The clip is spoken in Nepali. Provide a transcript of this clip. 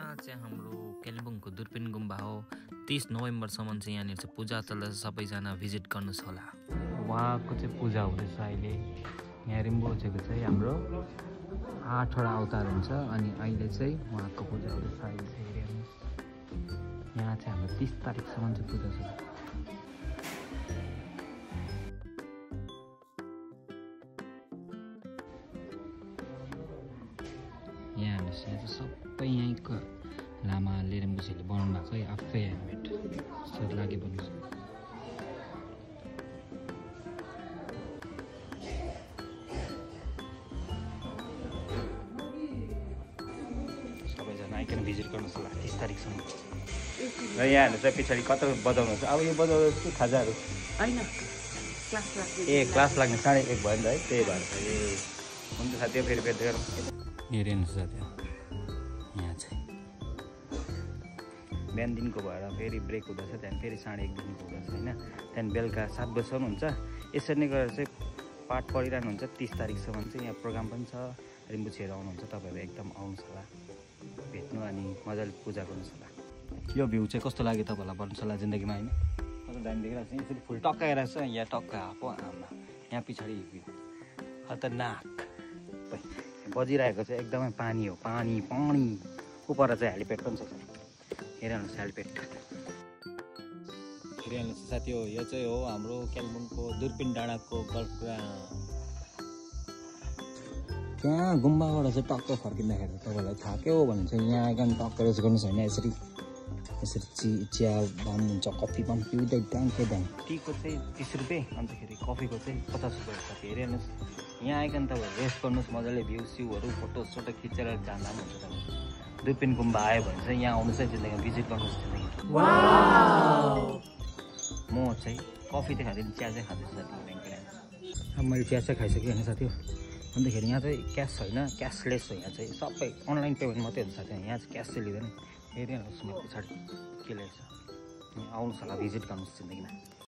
यहाँ चाहिँ हाम्रो कालिम्पोङको दुर्पिन गुम्बा हो। 30 नोभेम्बरसम्म चाहिँ यहाँनिर चाहिँ पूजा चल्दैछ, सबैजना भिजिट गर्नुहोस् होला। उहाँको चाहिँ पूजा हुँदैछ अहिले। यहाँ रिम्पोछेको चाहिँ हाम्रो 8वटा अवतार हुन्छ अनि अहिले चाहिँ उहाँको पूजा हुँदैछ। अहिले चाहिँ हेर्नुहोस्, यहाँ चाहिँ हाम्रो 30 तारिकसम्म चाहिँ पूजा छ। यहाँ हेर्नुहोस्, यहाँ चाहिँ सबै यहीँको लामाले रिम्पोछेले बनाउनु भएको है, आफै ह्यान्डमेड जस्तो लागि बन्नु छ। सबैजना आइकन भिजिट गर्नुहोस् होला 30 तारिकसम्म। र यहाँ हेर्नुहोस् चाहिँ पछाडि कता बजाउनुहुन्छ, अब यो बजाउँदैछ कि खाजाहरू होइन क्लास लाग्ने 1:30 भयो नि त है, त्यही भएर हुन्छ साथी। फेरि भेट्दै गरौँ। हेर्नुहोस् साथी, यहाँ चाहिँ बिहानदेखिको भएर फेरि ब्रेक हुँदैछ, त्यहाँदेखि फेरि 1:30देखिको हुँदैछ होइन। त्यहाँदेखि बेलुका 7 बजीसम्म हुन्छ। यसरी नै गरेर चाहिँ पाठ पढिरहनुहुन्छ। 30 तारिकसम्म चाहिँ यहाँ प्रोग्राम पनि छ। रिम्पोछेहरू आउनुहुन्छ, तपाईँहरू एकदम आउनुहोस् होला, भेट्नु अनि मजाले पूजा गर्नुहोस् होला। यो भ्यू चाहिँ कस्तो लाग्यो तपाईँहरूलाई भन्नुहोस् होला जिन्दगीमा होइन। कस्तो दामी देखिरहेको छ, यसरी फुल टक्काइरहेको छ। यहाँ टक्क हापो आमा, यहाँ पछाडि भ्यू खतरनाक बजिरहेको चाहिँ एकदमै पानी हो, पानी पानी। उपर चाहिँ हेलिप्याड पनि छ। हेर्नुहोस् हेलिप्याड। हेर्नुहोस् साथी हो, यो चाहिँ हो हाम्रो कालिम्पोङको दुर्पिन डाँडाको गल्फ ग्राउन्ड। त्यहाँ गुम्बाबाट चाहिँ टक्क फर्किँदाखेरि तपाईँलाई थाक्यो भने चाहिँ यहाँ आइकन टक्क रेस्ट गर्नुहोस् होइन। यसरी चिया दाम हुन्छ, कफी पनि पिउँदै दामकै दाम। टीको चाहिँ 30 रुपियाँ, अन्तखेरि कफीको चाहिँ 50 रुपियाँ साथी। हेर्नुहोस्, यहाँ आइकन तपाईँहरू रेस्ट गर्नुहोस्, मजाले भ्यू सिउहरू फोटोसोटो खिचेर जाँदा पनि हुन्छ। तपाईँ दुर्पिन गुम्बा आयो भने चाहिँ यहाँ आउनुहोस् है, जिन्दगीमा भिजिट गर्नुहोस् जिन्दगी। म चाहिँ कफी चाहिँ खाँदिनँ, चिया चाहिँ खाँदैछु साथी। अब मैले चिया चाहिँ खाइसकेँ होइन साथी हो। अन्तखेरि यहाँ चाहिँ क्यास छैन, क्यासलेस हो। यहाँ चाहिँ सबै अनलाइन पेमेन्ट मात्रै हुन्छ साथी। यहाँ चाहिँ क्यास चाहिँ लिँदैन। हेरिहाल्नुहोस् म पछाडि के लेख्छ। आउनुहोस् होला, भिजिट गर्नुहोस् जिन्दगीमा।